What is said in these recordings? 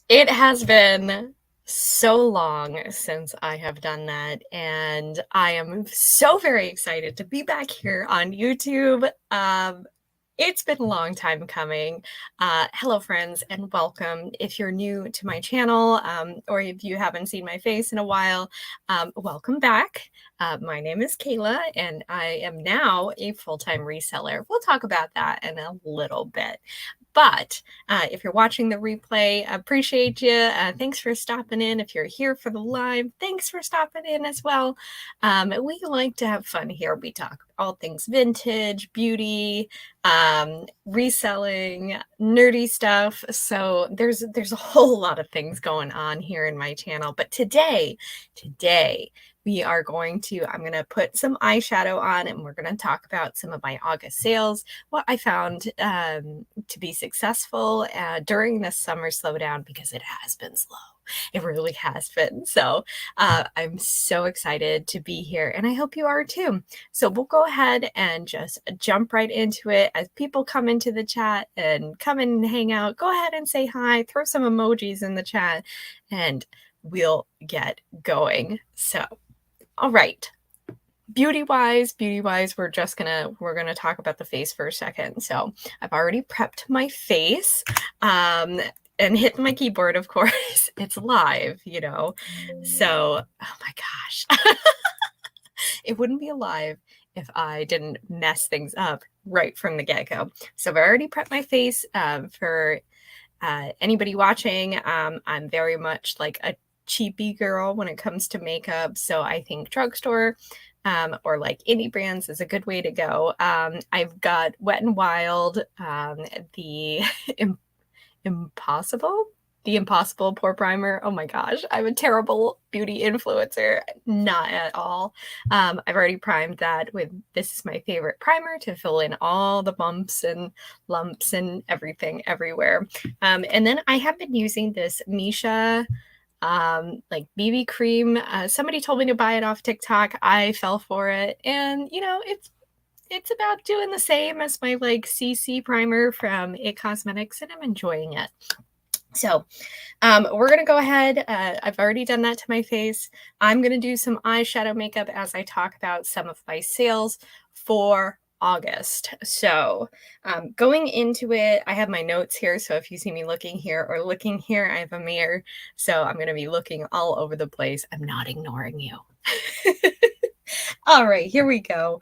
It has been so long since I have done that, and I am so very excited to be back here on YouTube. It's been a long time coming. Hello, friends, and welcome. If you're new to my channel, or if you haven't seen my face in a while, welcome back. My name is Kayla, and I am now a full-time reseller. We'll talk about that in a little bit. But if you're watching the replay, appreciate you. Thanks for stopping in. If you're here for the live, thanks for stopping in as well. We like to have fun here. We talk all things vintage, beauty, reselling, nerdy stuff. So there's a whole lot of things going on here in my channel. But today, I'm going to put some eyeshadow on and we're going to talk about some of my August sales, what I found to be successful during this summer slowdown, because it has been slow. It really has been. So I'm so excited to be here, and I hope you are too. So we'll go ahead and just jump right into it. As people come into the chat and come in and hang out, go ahead and say hi, throw some emojis in the chat, and we'll get going. So, all right. Beauty-wise, we're gonna talk about the face for a second. So I've already prepped my face and hit my keyboard, of course. It's live, you know. So, oh my gosh. It wouldn't be alive if I didn't mess things up right from the get-go. So I've already prepped my face for anybody watching. I'm very much like a cheapy girl when it comes to makeup. So I think drugstore or like indie brands is a good way to go. I've got Wet n Wild, the Impossible, Pore Primer. Oh my gosh, I'm a terrible beauty influencer. Not at all. I've already primed that with, this is my favorite primer to fill in all the bumps and lumps and everything everywhere. And then I have been using this Misha like BB cream. Somebody told me to buy it off TikTok. I fell for it, and you know, it's about doing the same as my like CC primer from It Cosmetics, and I'm enjoying it. So we're gonna go ahead. I've already done that to my face. I'm gonna do some eyeshadow makeup as I talk about some of my sales for August. So going into it, I have my notes here. So if you see me looking here or looking here, I have a mirror. So I'm going to be looking all over the place. I'm not ignoring you. All right, here we go.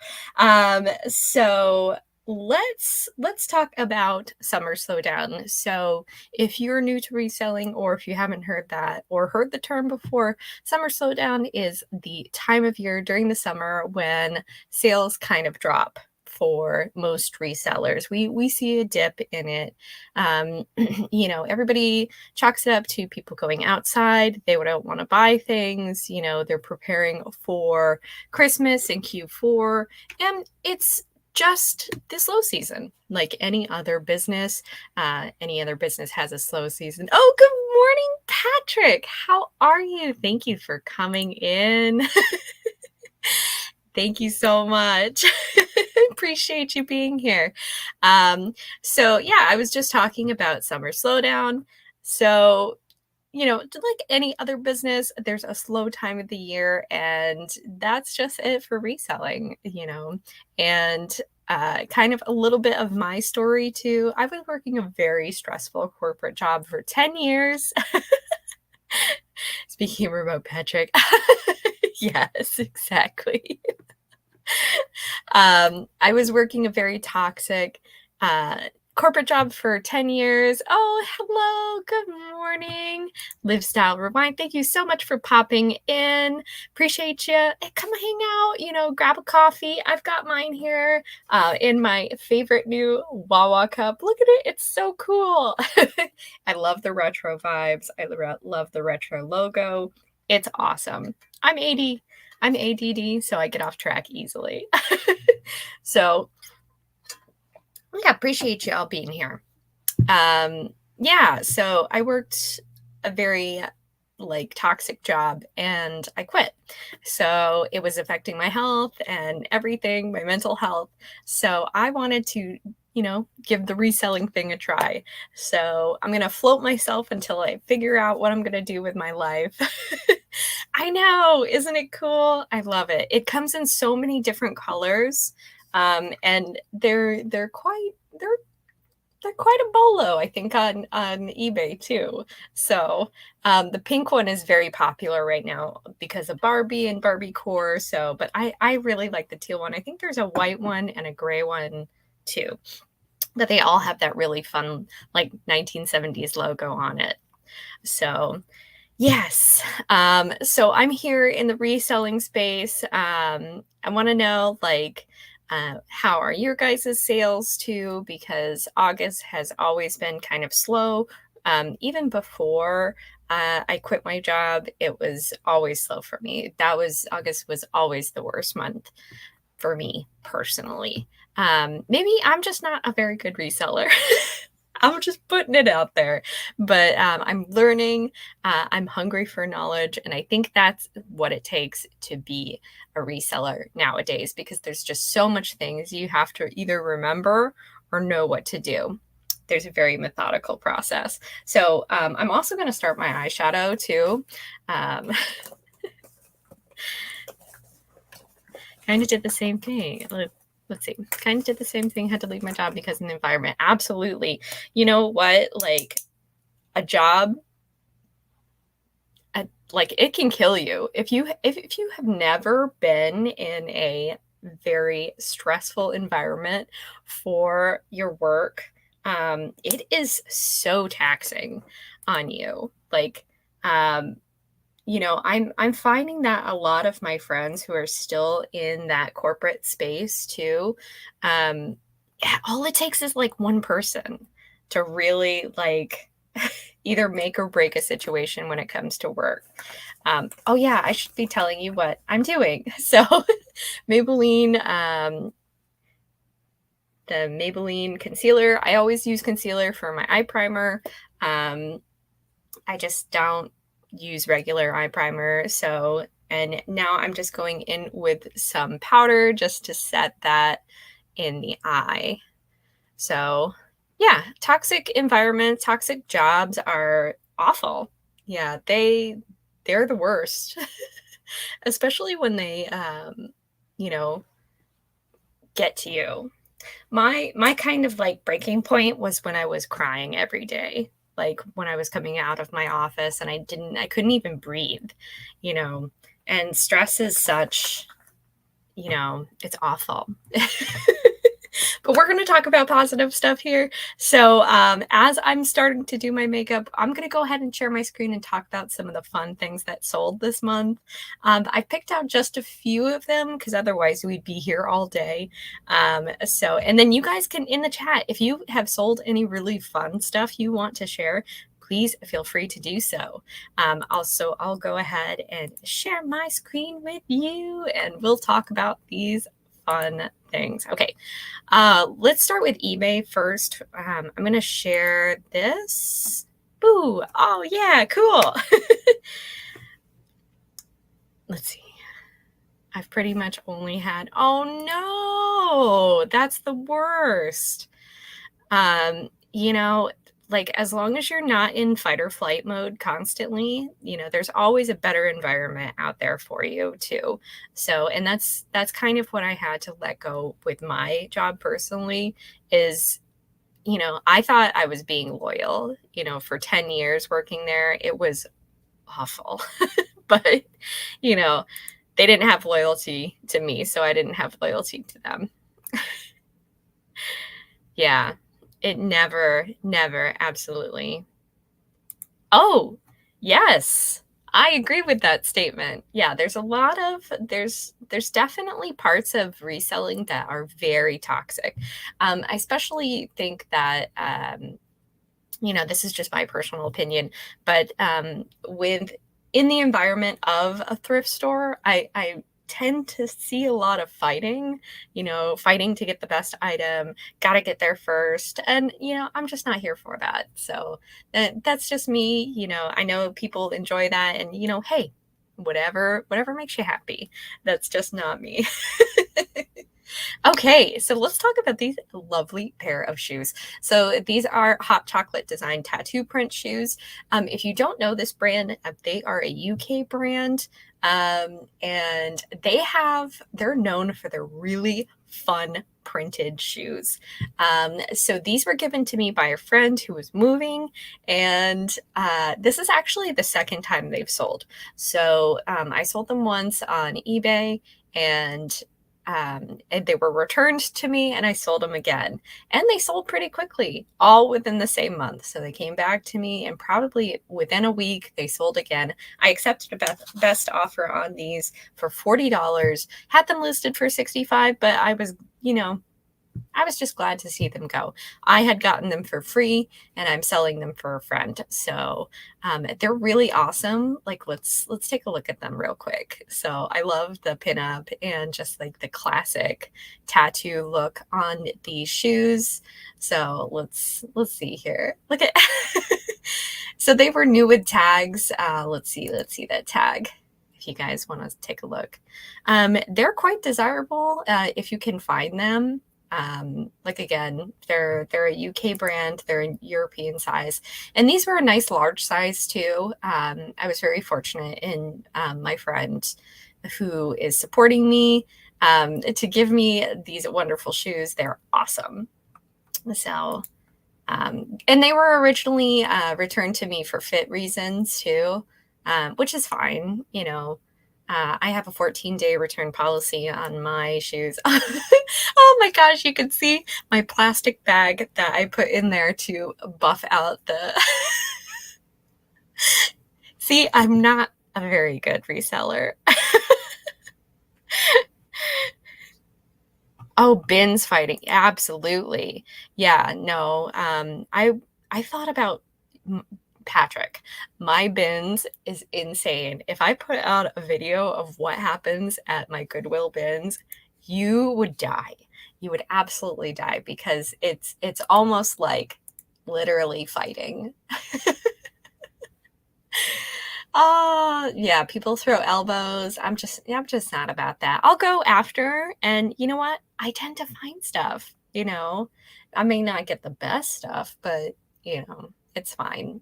So let's talk about summer slowdown. So if you're new to reselling, or if you haven't heard that or heard the term before, summer slowdown is the time of year during the summer when sales kind of drop for most resellers. We see a dip in it. You know, everybody chalks it up to people going outside. They don't want to buy things. You know, they're preparing for Christmas in Q4, and it's just the slow season. Like any other business has a slow season. Oh, good morning, Patrick. How are you? Thank you for coming in. Thank you so much. Appreciate you being here. So yeah, I was just talking about summer slowdown. So, you know, like any other business, there's a slow time of the year, and that's just it for reselling, you know. And kind of a little bit of my story too. I've been working a very stressful corporate job for 10 years. Speaking of remote, Patrick. Yes, exactly. I was working a very toxic corporate job for 10 years. Oh, hello. Good morning. Live Style Rewind. Thank you so much for popping in. Appreciate you. Hey, come hang out, you know, grab a coffee. I've got mine here in my favorite new Wawa cup. Look at it. It's so cool. I love the retro vibes. I love the retro logo. It's awesome. I'm ADD, so I get off track easily. So yeah, appreciate you all being here. Yeah, so I worked a very like toxic job and I quit. So it was affecting my health and everything, my mental health. So I wanted to, give the reselling thing a try. So I'm going to float myself until I figure out what I'm going to do with my life. I know, isn't it cool? I love it. It comes in so many different colors, and they're quite a bolo, I think, on eBay too. So the pink one is very popular right now because of Barbie and Barbie core. So, but I really like the teal one. I think there's a white one and a gray one too. But they all have that really fun, like 1970s logo on it. So yes. So I'm here in the reselling space. I want to know, like, how are your guys' sales too? Because August has always been kind of slow. Even before I quit my job, it was always slow for me. August was always the worst month for me personally. Maybe I'm just not a very good reseller. I'm just putting it out there. But I'm learning. I'm hungry for knowledge. And I think that's what it takes to be a reseller nowadays, because there's just so much things you have to either remember or know what to do. There's a very methodical process. So I'm also going to start my eyeshadow too. Kind of did the same thing. Let's see, kind of did the same thing, had to leave my job because of the environment. Absolutely. You know what? Like a job, like it can kill you. If you have never been in a very stressful environment for your work, it is so taxing on you. Like, I'm finding that a lot of my friends who are still in that corporate space too, yeah, all it takes is like one person to really like either make or break a situation when it comes to work. Oh yeah, I should be telling you what I'm doing. So Maybelline, the Maybelline concealer. I always use concealer for my eye primer. I just don't use regular eye primer. So, and now I'm just going in with some powder just to set that in the eye. So yeah, toxic environments, toxic jobs are awful. Yeah, they're the worst, especially when they, get to you. My kind of like breaking point was when I was crying every day, like when I was coming out of my office and I couldn't even breathe, you know. And stress is such, it's awful. But we're going to talk about positive stuff here. So as I'm starting to do my makeup, I'm going to go ahead and share my screen and talk about some of the fun things that sold this month. I picked out just a few of them because otherwise we'd be here all day. And then you guys can, in the chat, if you have sold any really fun stuff you want to share, please feel free to do so. Also, I'll go ahead and share my screen with you and we'll talk about these fun things. Okay, let's start with eBay first. I'm going to share this. Ooh, oh yeah, cool. Let's see. I've pretty much only had, oh no, that's the worst. Like as long as you're not in fight or flight mode constantly, there's always a better environment out there for you too. So, and that's kind of what I had to let go with my job personally is, I thought I was being loyal, for 10 years working there. It was awful, but, they didn't have loyalty to me. So I didn't have loyalty to them. Yeah. It never, absolutely. Oh, yes. I agree with that statement. Yeah, there's definitely parts of reselling that are very toxic. I especially think that, this is just my personal opinion, but in the environment of a thrift store, I tend to see a lot of fighting, fighting to get the best item, got to get there first. And, I'm just not here for that. So that's just me. I know people enjoy that and, hey, whatever makes you happy. That's just not me. Okay, so let's talk about these lovely pair of shoes. So these are hot chocolate design tattoo print shoes. If you don't know this brand, they are a UK brand, and they're known for their really fun printed shoes. So these were given to me by a friend who was moving, and this is actually the second time they've sold. So I sold them once on eBay, and they were returned to me, and I sold them again, and they sold pretty quickly, all within the same month. So they came back to me, and probably within a week they sold again. I accepted a best offer on these for $40, had them listed for 65, but I was just glad to see them go. I had gotten them for free, and I'm selling them for a friend. So they're really awesome. Like let's take a look at them real quick. So I love the pinup and just like the classic tattoo look on these shoes. So let's see here. Look at so they were new with tags. Let's see that tag. If you guys want to take a look, they're quite desirable if you can find them. Like again, they're a UK brand, they're a European size, and these were a nice large size too. I was very fortunate in my friend who is supporting me to give me these wonderful shoes. They're awesome. So and they were originally returned to me for fit reasons too, which is fine. I have a 14-day return policy on my shoes. Oh my gosh, you can see my plastic bag that I put in there to buff out the. See, I'm not a very good reseller. Oh, bins fighting. Absolutely. Yeah, no. I thought about Patrick. My bins is insane. If I put out a video of what happens at my Goodwill bins, you would die. You would absolutely die because it's almost like literally fighting. Yeah, people throw elbows. I'm just not about that. I'll go after, and you know what? I tend to find stuff, I may not get the best stuff, but it's fine.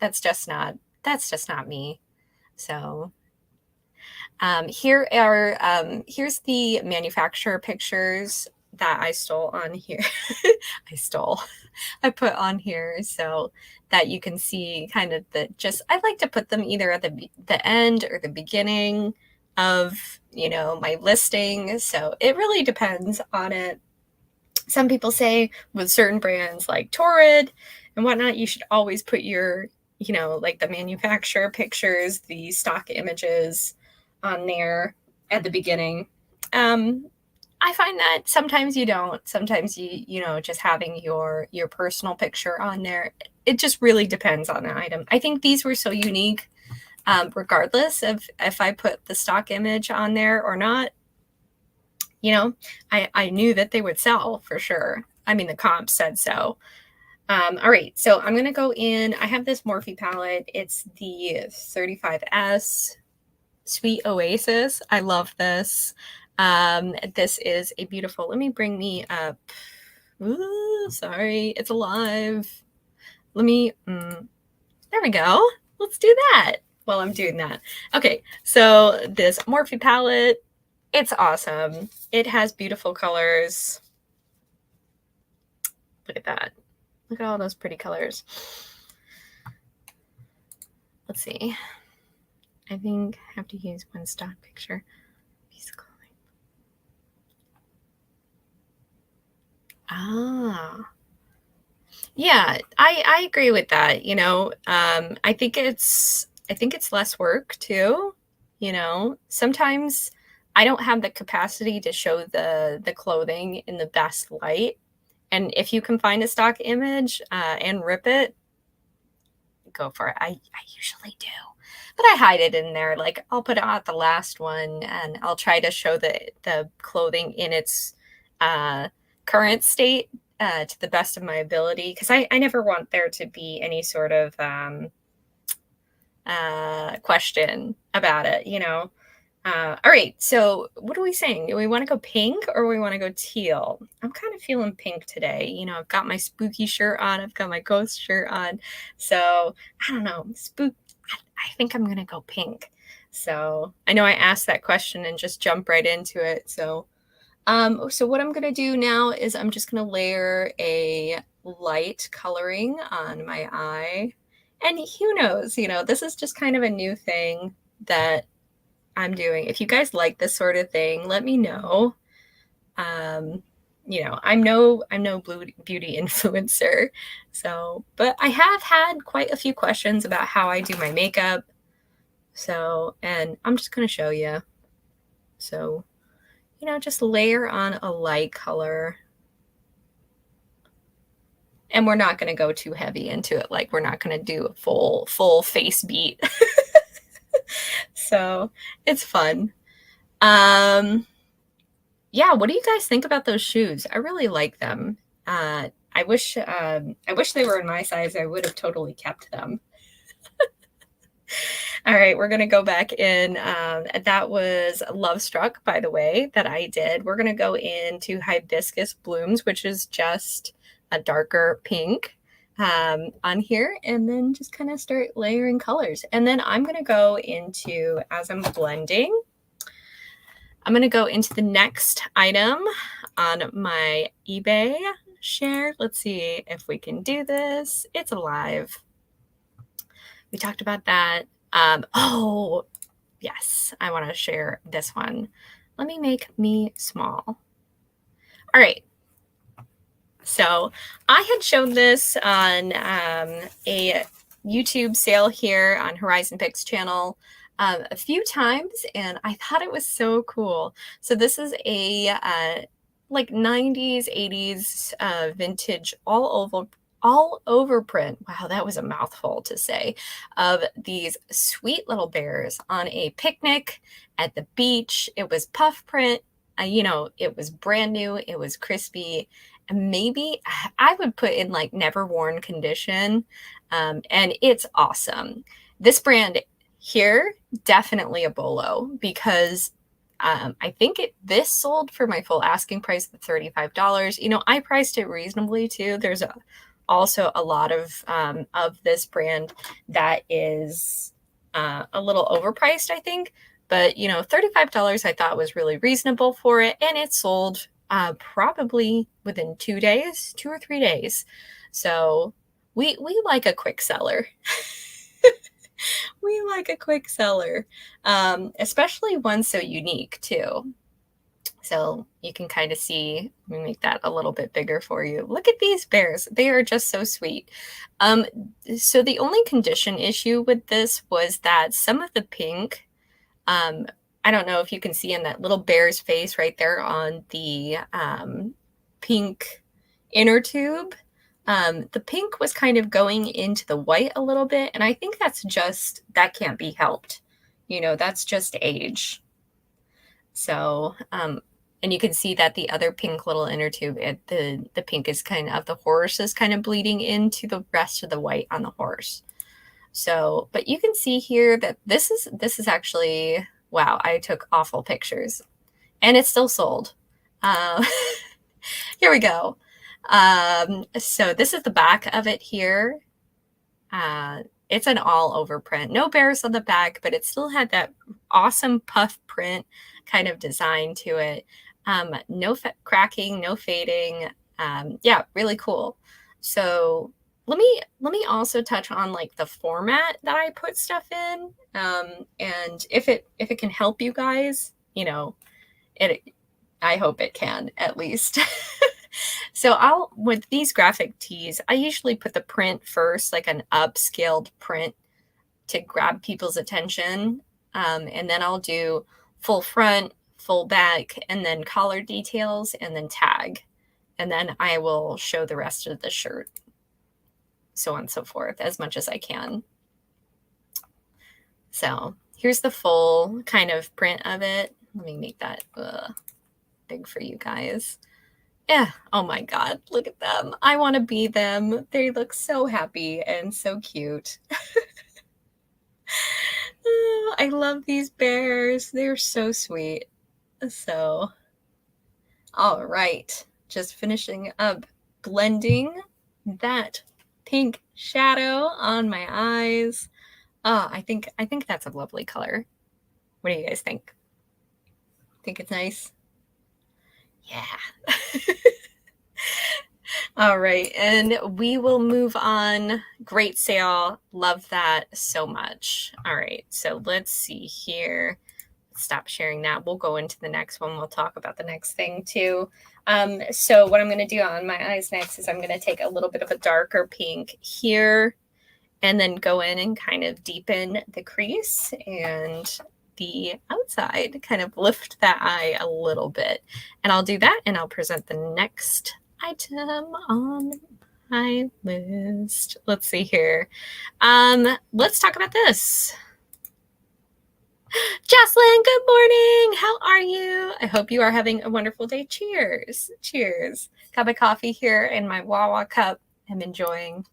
That's just not me. So, here's the manufacturer pictures that I stole on here. I put on here so that you can see kind of I like to put them either at the end or the beginning of, my listing. So it really depends on it. Some people say with certain brands like Torrid and whatnot, you should always put your, like the manufacturer pictures, the stock images on there at the beginning. I find that sometimes you don't. Sometimes just having your personal picture on there. It just really depends on the item. I think these were so unique, regardless of if I put the stock image on there or not. I knew that they would sell for sure. I mean, the comp said so. All right, so I'm gonna go in. I have this Morphe palette. It's the 35S Sweet Oasis. I love this. This is a beautiful. Let me bring me up. Ooh, sorry, it's alive. Let me. There we go. Let's do that while I'm doing that. Okay, so this Morphe palette. It's awesome. It has beautiful colors. Look at that. Look at all those pretty colors. Let's see. I think I have to use one stock picture. Piece of clothing. Yeah, I agree with that. I think it's less work too. Sometimes I don't have the capacity to show the clothing in the best light. And if you can find a stock image and rip it, go for it. I usually do. But I hide it in there. Like I'll put it out the last one, and I'll try to show the clothing in its current state to the best of my ability. Because I never want there to be any sort of question about it, All right, so what are we saying? Do we want to go pink or we want to go teal? I'm kind of feeling pink today. You know, I've got my spooky shirt on, I've got my ghost shirt on. So I don't know, I think I'm gonna go pink. So I know I asked that question and just jump right into it. So what I'm gonna do now is I'm just gonna layer a light coloring on my eye. And who knows, you know, this is just kind of a new thing that I'm doing. If you guys like this sort of thing, let me know. Um, you know, I'm no beauty influencer. So, but I have had quite a few questions about how I do my makeup. So, and I'm just going to show you. So, you know, just layer on a light color. And we're not going to go too heavy into it. Like we're not going to do a full face beat. So, it's fun. Yeah, what do you guys think about those shoes? I really like them. I wish they were in my size. I would have totally kept them. All right, we're gonna go back in. That was Love Struck, by the way, that I did. We're gonna go into Hibiscus Blooms, which is just a darker pink on here, and then just kind of start layering colors. And then I'm gonna go into, as I'm blending, I'm going to go into the next item on my eBay share. Let's see if we can do this. It's alive. We talked about that. Oh, yes. I want to share this one. Let me make me small. All right. So I had shown this on a YouTube sale here on Horizon Picks channel a few times, and I thought it was so cool. So this is a like 90s, 80s vintage all over print. Wow, that was a mouthful to say. Of these sweet little bears on a picnic at the beach. It was puff print. You know, it was brand new. It was crispy. And maybe I would put in like never worn condition. And it's awesome. This brand here, definitely a bolo, because I think this sold for my full asking price of $35. You know, I priced it reasonably too. There's also a lot of this brand that is a little overpriced, I think. But, you know, $35 I thought was really reasonable for it. And it sold probably within 2 days, 2 or 3 days. So we like a quick seller. We like a quick seller, especially one so unique too. So you can kind of see, let me make that a little bit bigger for you. Look at these bears. They are just so sweet. So the only condition issue with this was that some of the pink, I don't know if you can see in that little bear's face right there on the pink inner tube. The pink was kind of going into the white a little bit. And I think that can't be helped. You know, that's just age. So, and you can see that the other pink little inner tube, the pink is kind of, the horse is kind of bleeding into the rest of the white on the horse. So, but you can see here that this is actually, wow, I took awful pictures and it's still sold. Here we go. So this is the back of it here. It's an all over print, no bears on the back, but it still had that awesome puff print kind of design to it. No cracking, no fading. Yeah, really cool. So let me also touch on like the format that I put stuff in. And if it can help you guys, you know, I hope it can at least. So with these graphic tees, I usually put the print first, like an upscaled print to grab people's attention. And then I'll do full front, full back, and then collar details, and then tag. And then I will show the rest of the shirt, so on and so forth, as much as I can. So here's the full kind of print of it. Let me make that big for you guys. Yeah. Oh my God. Look at them. I want to be them. They look so happy and so cute. Oh, I love these bears. They're so sweet. So, all right. Just finishing up blending that pink shadow on my eyes. Oh, I think that's a lovely color. What do you guys think? Think it's nice? Yeah. All right, and we will move on. Great sale. Love that so much. All right, so let's see here. Stop sharing that. We'll go into the next one. We'll talk about the next thing too. So what I'm going to do on my eyes next is I'm going to take a little bit of a darker pink here and then go in and kind of deepen the crease and the outside, kind of lift that eye a little bit. And I'll do that and I'll present the next item on my list. Let's see here. Let's talk about this. Jocelyn, good morning. How are you? I hope you are having a wonderful day. Cheers. Cheers. Got my coffee here in my Wawa cup. I'm enjoying.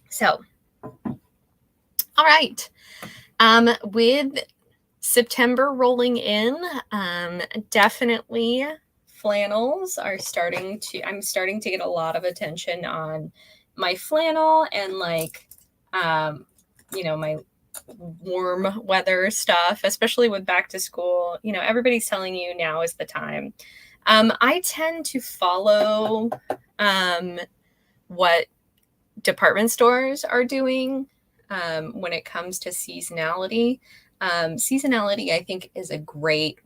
So, all right. With September rolling in, definitely flannels are I'm starting to get a lot of attention on my flannel and like, my warm weather stuff, especially with back to school. Everybody's telling you now is the time. I tend to follow what department stores are doing when it comes to seasonality. Seasonality, I think, is a great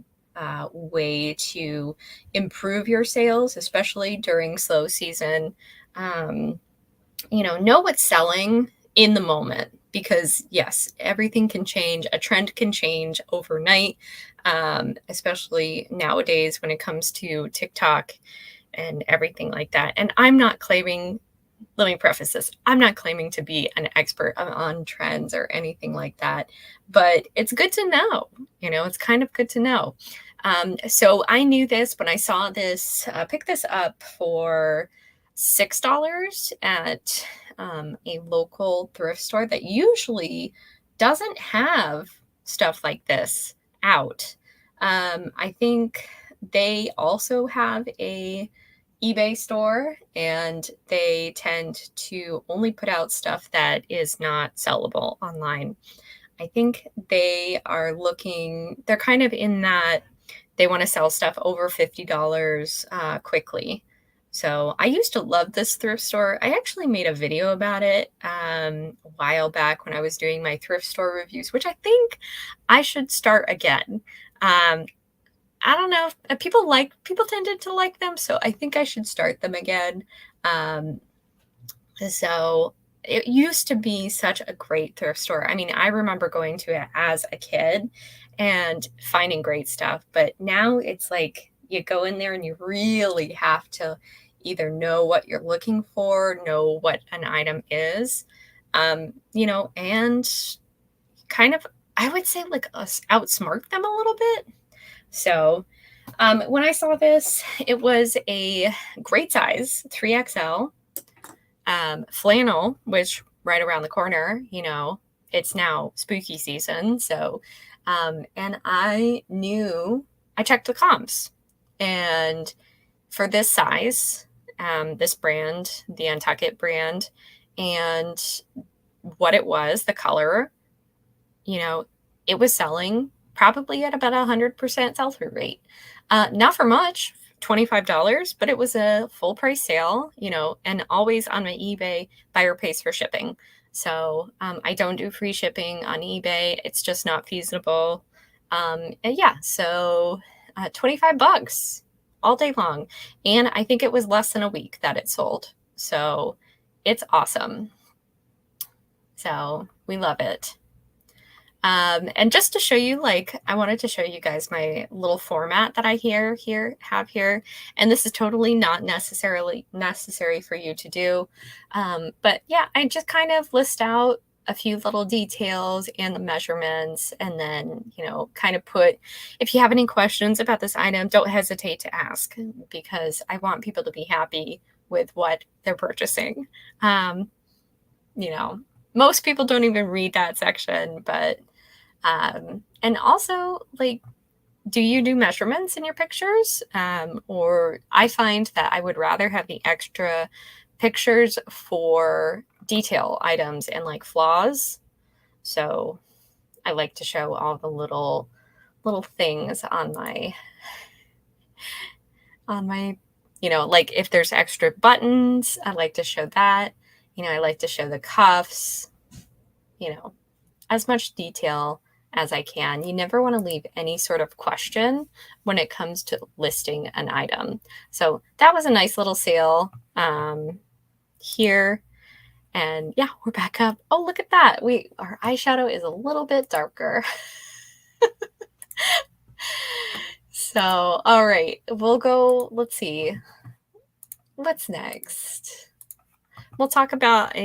way to improve your sales, especially during slow season. Know what's selling in the moment, because yes, everything can change. A trend can change overnight, especially nowadays when it comes to TikTok and everything like that. And I'm not claiming, let me preface this, I'm not claiming to be an expert on trends or anything like that, but it's good to know. It's kind of good to know. So I knew this when I saw this, pick this up for $6 at a local thrift store that usually doesn't have stuff like this out. I think they also have a eBay store, and they tend to only put out stuff that is not sellable online. I think they're kind of in that they want to sell stuff over $50 quickly. So I used to love this thrift store. I actually made a video about it a while back when I was doing my thrift store reviews, which I think I should start again. I don't know. People tended to like them, so I think I should start them again. So it used to be such a great thrift store. I mean, I remember going to it as a kid and finding great stuff, but now it's like you go in there and you really have to either know what you're looking for, know what an item is, and kind of, I would say, like outsmart them a little bit. So when I saw this, it was a great size, 3XL, flannel, which right around the corner, it's now spooky season. So, and I checked the comps, and for this size, this brand, the Untuckit brand, and what it was, the color, it was selling probably at about 100% sell-through rate. Not for much, $25, but it was a full price sale, and always on my eBay, buyer pays for shipping. So I don't do free shipping on eBay. It's just not feasible. So $25 all day long. And I think it was less than a week that it sold. So it's awesome. So we love it. And just to show you, I wanted to show you guys my little format that I have here. And this is totally not necessarily necessary for you to do. But yeah, I just kind of list out a few little details and the measurements, and then, kind of put, if you have any questions about this item, don't hesitate to ask, because I want people to be happy with what they're purchasing. most people don't even read that section, but and also, like, do you do measurements in your pictures? Or I find that I would rather have the extra pictures for detail items and like flaws. So I like to show all the little things on my, like if there's extra buttons, I like to show that. I like to show the cuffs, you know, as much detail as I can. You never want to leave any sort of question when it comes to listing an item. So that was a nice little sale here. And yeah, we're back up. Oh, look at that. Our eyeshadow is a little bit darker. So, all right, we'll go, let's see. What's next? We'll talk about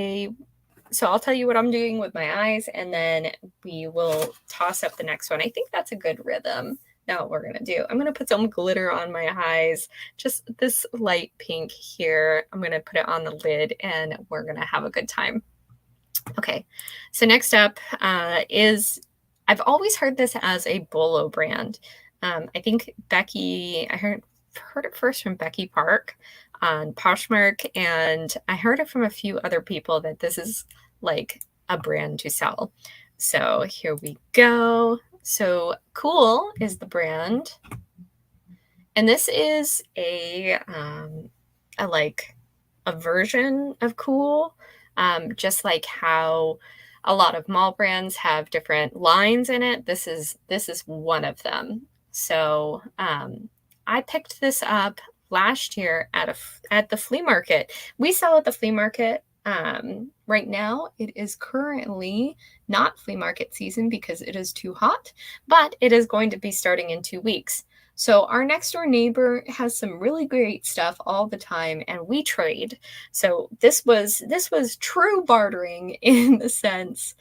so I'll tell you what I'm doing with my eyes, and then we will toss up the next one. I think that's a good rhythm. Now what we're going to do, I'm going to put some glitter on my eyes, just this light pink here. I'm going to put it on the lid, and we're going to have a good time. Okay, so next up is, I've always heard this as a Bolo brand. I think I heard it first from Becky Park on Poshmark, and I heard it from a few other people that this is like a brand to sell. So here we go. So Cool is the brand, and this is a version of Cool, just like how a lot of mall brands have different lines in it. This is one of them. So I picked this up last year at the flea market. We sell at the flea market. Right now, it is currently not flea market season because it is too hot, but it is going to be starting in 2 weeks. So our next door neighbor has some really great stuff all the time, and we trade. So this was true bartering in the sense.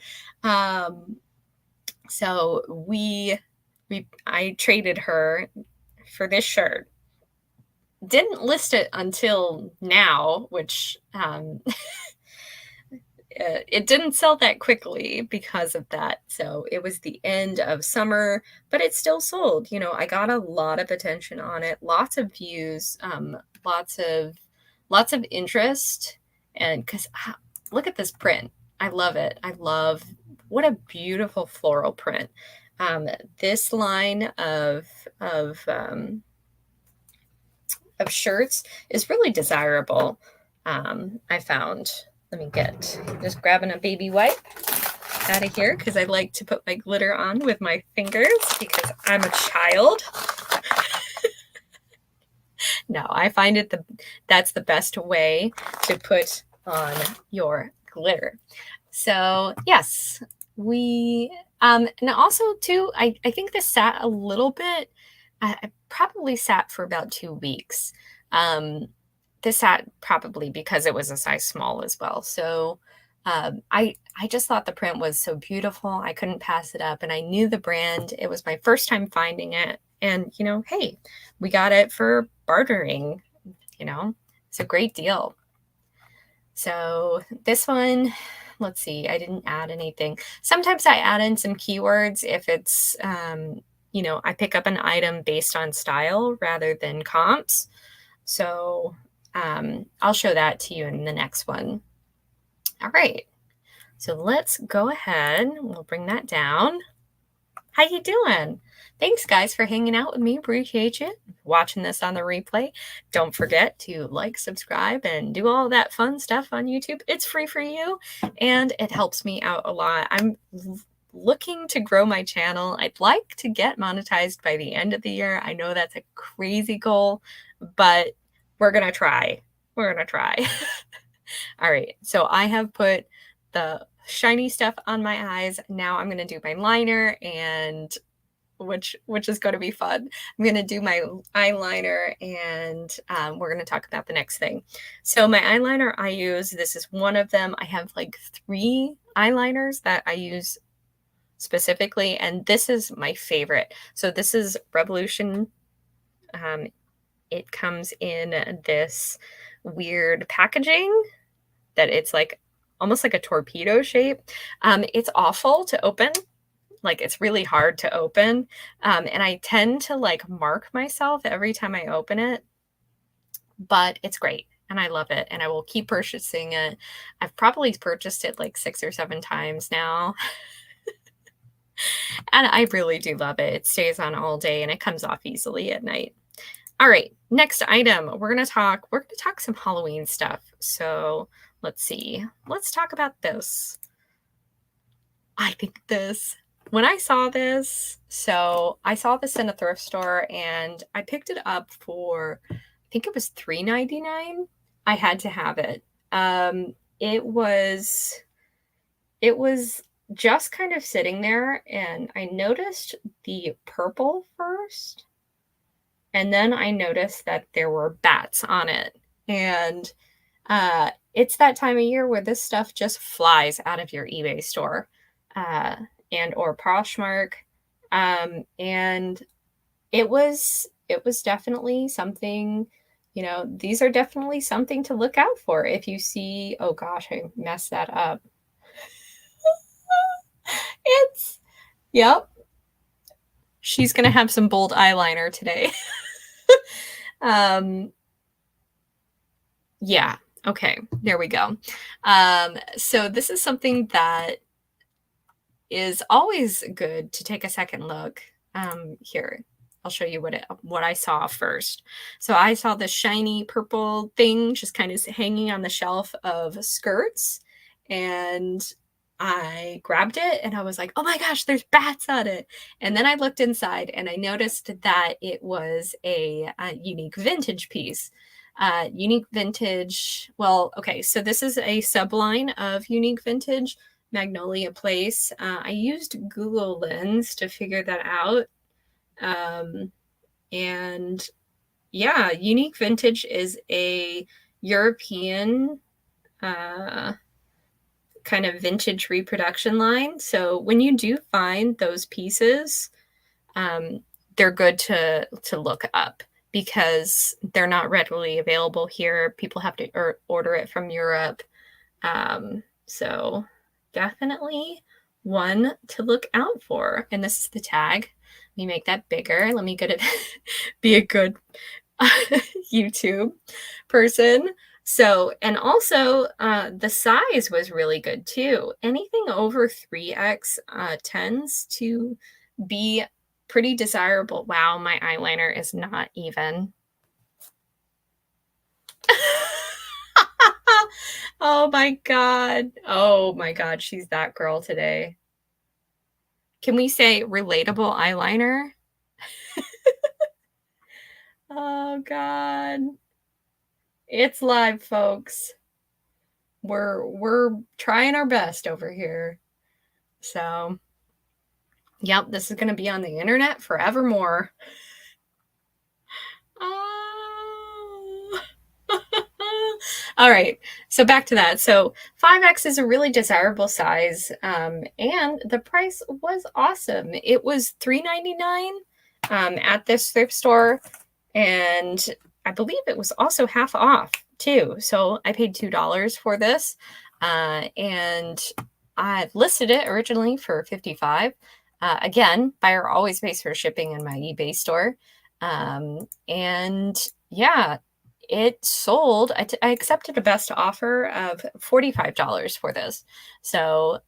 So I traded her for this shirt. Didn't list it until now, which it didn't sell that quickly because of that. So it was the end of summer, but it still sold. I got a lot of attention on it, lots of views, lots of interest. And because look at this print. I love it. What a beautiful floral print. This line of shirts is really desirable. I found. Let me just grabbing a baby wipe out of here because I like to put my glitter on with my fingers because I'm a child. No, I find that's the best way to put on your glitter. So yes, and also too, I think this sat a little bit. I probably sat for about 2 weeks. This sat probably because it was a size small as well. So I just thought the print was so beautiful. I couldn't pass it up, and I knew the brand. It was my first time finding it, and hey, we got it for bartering. It's a great deal. So this one, let's see, I didn't add anything. Sometimes I add in some keywords if it's, I pick up an item based on style rather than comps. So I'll show that to you in the next one. All right. So let's go ahead. We'll bring that down. How you doing? Thanks, guys, for hanging out with me. Appreciate you watching this on the replay. Don't forget to like, subscribe, and do all that fun stuff on YouTube. It's free for you, and it helps me out a lot. I'm looking to grow my channel. I'd like to get monetized by the end of the year. I know that's a crazy goal, but we're going to try. We're going to try. All right. So I have put the shiny stuff on my eyes. Now I'm going to do my liner, and which is going to be fun. I'm going to do my eyeliner, and we're going to talk about the next thing. So my eyeliner I use, this is one of them. I have like 3 eyeliners that I use specifically, and this is my favorite. So this is Revolution. It comes in this weird packaging that it's like almost like a torpedo shape. It's awful to open. Like, it's really hard to open. And I tend to like mark myself every time I open it, but it's great. And I love it. And I will keep purchasing it. I've probably purchased it like 6 or 7 times now. And I really do love it. It stays on all day and it comes off easily at night. All right, next item. We're gonna talk some Halloween stuff. So let's see. Let's talk about this. I think this, when I saw this, so I saw this in a thrift store and I picked it up for, I think it was $3.99. I had to have it. It was just kind of sitting there and I noticed the purple first. And then I noticed that there were bats on it. And it's that time of year where this stuff just flies out of your eBay store and or Poshmark. And it was definitely something, you know, these are definitely something to look out for. If you see, oh gosh, I messed that up. It's, yep. She's going to have some bold eyeliner today. Yeah. Okay. There we go. So this is something that is always good to take a second look. Here, I'll show you what I saw first. So I saw this shiny purple thing just kind of hanging on the shelf of skirts, and I grabbed it and I was like, oh my gosh, there's bats on it. And then I looked inside and I noticed that it was a unique vintage piece. Unique vintage. Well, okay, so this is a subline of unique vintage, Magnolia Place. I used Google Lens to figure that out. And yeah, unique vintage is a European kind of vintage reproduction line. So when you do find those pieces, they're good to look up because they're not readily available here. People have to order it from Europe. So definitely one to look out for. And this is the tag. Let me make that bigger. Let me be a good YouTube person. So, and also the size was really good too. Anything over 3X tends to be pretty desirable. Wow, my eyeliner is not even. Oh my God. Oh my God, she's that girl today. Can we say relatable eyeliner? Oh God. It's live, folks. We're trying our best over here. So, yep, this is going to be on the internet forevermore. Oh. All right, so back to that. So 5X is a really desirable size, and the price was awesome. It was $3.99 at this thrift store, and I believe it was also half off too. So I paid $2 for this, and I listed it originally for $55. Again, buyer always pays for shipping in my eBay store, and yeah, it sold. I accepted a best offer of $45 for this. So,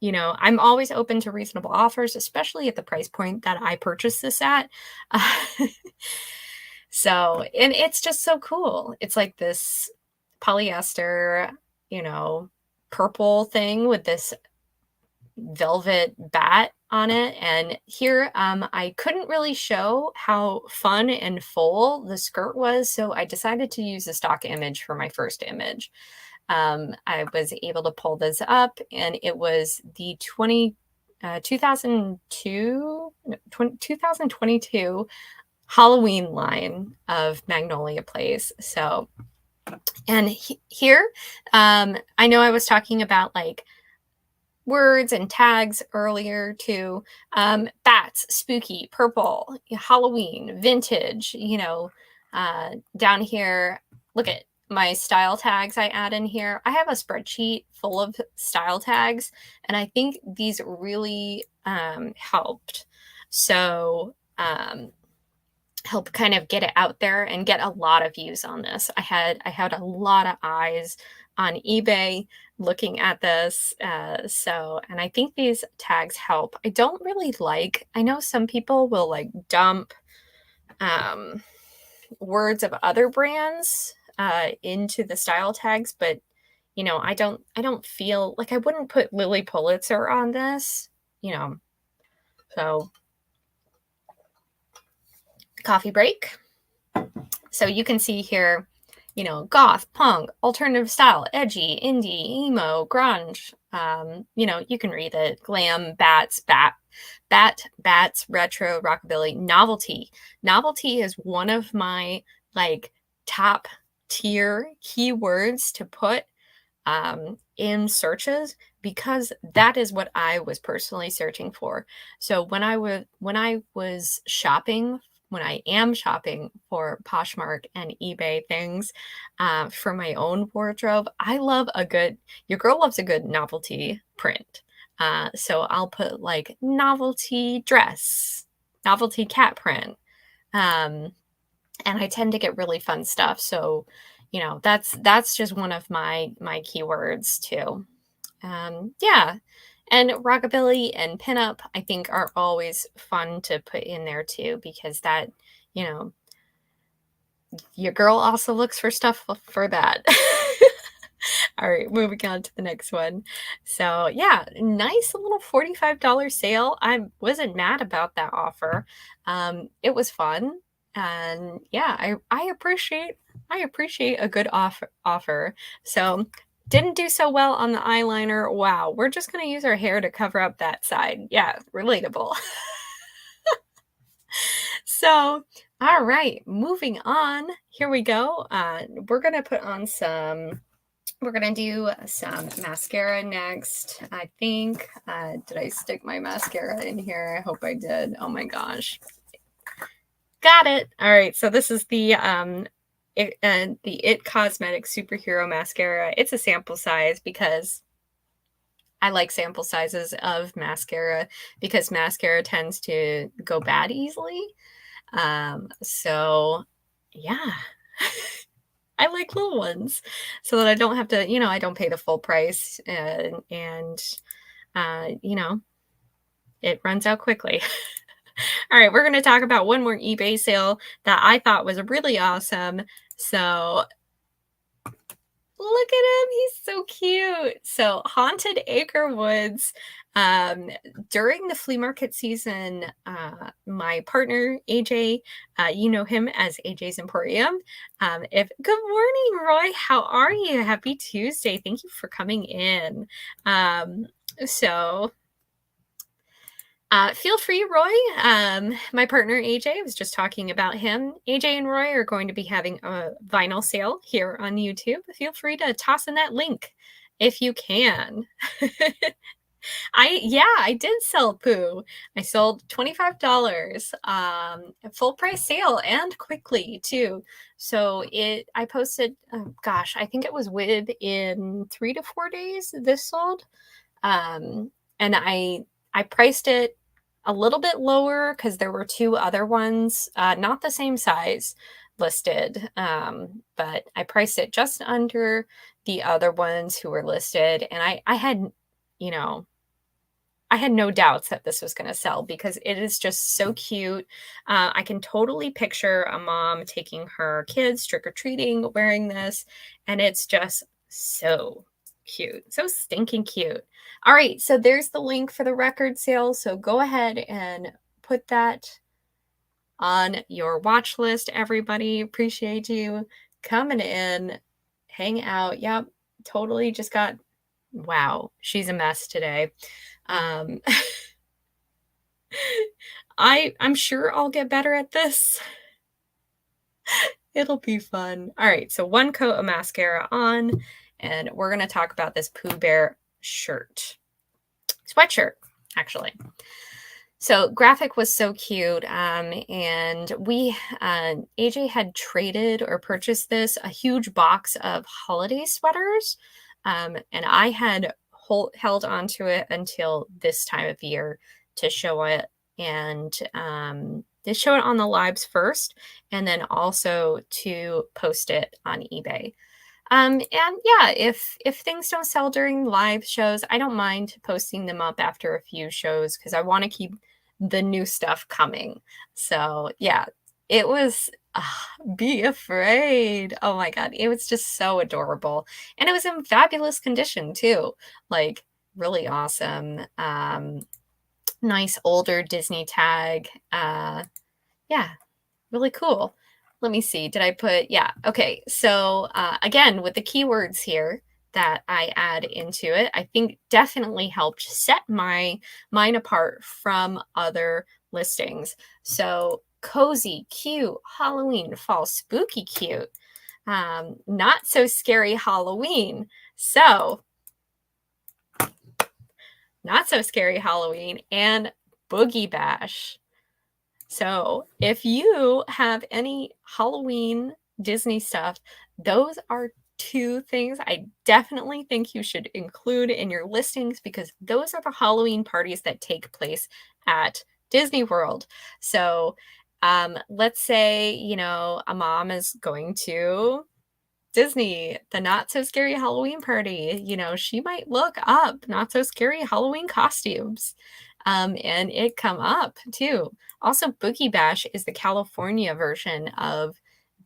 you know, I'm always open to reasonable offers, especially at the price point that I purchased this at. So, and it's just so cool. It's like this polyester, you know, purple thing with this velvet bat on it. And here I couldn't really show how fun and full the skirt was, so I decided to use a stock image for my first image. I was able to pull this up, and it was the 2022 Halloween line of Magnolia Place. So, and here I know I was talking about like words and tags earlier too. Bats, spooky, purple, Halloween, vintage, you know, down here, look at my style tags I add in here. I have a spreadsheet full of style tags, and I think these really helped. So help kind of get it out there and get a lot of views on this. I had a lot of eyes on eBay looking at this. And I think these tags help. I don't really like, I know some people will like dump words of other brands into the style tags, but you know, I don't feel like I wouldn't put Lily Pulitzer on this, you know. So coffee break. So you can see here, you know, goth, punk, alternative style, edgy, indie, emo, grunge. You know, you can read it. Glam, bats, retro, rockabilly, novelty. Novelty is one of my like top tier keywords to put in searches, because that is what I was personally searching for. So when I was shopping, when I am shopping for Poshmark and eBay things for my own wardrobe, I love your girl loves a good novelty print. So I'll put like novelty dress, novelty cat print. And I tend to get really fun stuff. So, you know, that's just one of my keywords too. Yeah. And rockabilly and pinup, I think, are always fun to put in there too, because that, you know, your girl also looks for stuff for that. All right, moving on to the next one. So yeah, nice little $45 sale. I wasn't mad about that offer. It was fun. And yeah, I appreciate a good offer. So didn't do so well on the eyeliner. Wow, we're just gonna use our hair to cover up that side. Yeah, relatable. So, all right, moving on. Here we go. We're gonna do some mascara next. I think, did I stick my mascara in here? I hope I did. Oh my gosh. Got it. All right. So this is the It Cosmetics Superhero Mascara. It's a sample size because I like sample sizes of mascara, because mascara tends to go bad easily. So yeah. I like little ones so that I don't have to, you know, I don't pay the full price, and you know, it runs out quickly. All right, we're going to talk about one more eBay sale that I thought was really awesome. So look at him. He's so cute. So Haunted Acre Woods. During the flea market season, my partner, AJ, you know him as AJ's Emporium. Good morning, Roy. How are you? Happy Tuesday. Thank you for coming in. Feel free, Roy. My partner, AJ, was just talking about him. AJ and Roy are going to be having a vinyl sale here on YouTube. Feel free to toss in that link if you can. I did sell poo. I sold $25, full price sale, and quickly too. So I posted, gosh, I think it was within 3 to 4 days this sold. And I priced it a little bit lower because there were 2 other ones, not the same size, listed. But I priced it just under the other ones who were listed. And I had, you know, I had no doubts that this was going to sell because it is just so cute. I can totally picture a mom taking her kids trick-or-treating wearing this, and it's just so cute. So stinking cute. All right, so there's the link for the record sale. So go ahead and put that on your watch list, everybody. Appreciate you coming in, hang out. Yep, totally just got, wow, she's a mess today. I'm sure I'll get better at this. It'll be fun. All right, so 1 coat of mascara on, and we're going to talk about this Pooh Bear sweatshirt, actually. So graphic was so cute, and we AJ had traded or purchased this a huge box of holiday sweaters, and I had held on to it until this time of year to show it, and to show it on the lives first, and then also to post it on eBay. And yeah, if things don't sell during live shows, I don't mind posting them up after a few shows because I want to keep the new stuff coming. So yeah, it was Be Afraid. Oh my God, it was just so adorable. And it was in fabulous condition too. Like really awesome. Nice older Disney tag. Yeah, really cool. Let me see. Did I put, yeah. Okay. So again, with the keywords here that I add into it, I think definitely helped set mine apart from other listings. So cozy, cute, Halloween, fall, spooky, cute, not so scary Halloween. So not so scary Halloween and Boogie Bash. So if you have any Halloween Disney stuff, those are two things I definitely think you should include in your listings because those are the Halloween parties that take place at Disney World. So let's say, a mom is going to Disney, the not so scary Halloween party, she might look up not so scary Halloween costumes, and it come up too. Also, Boogie Bash is the California version of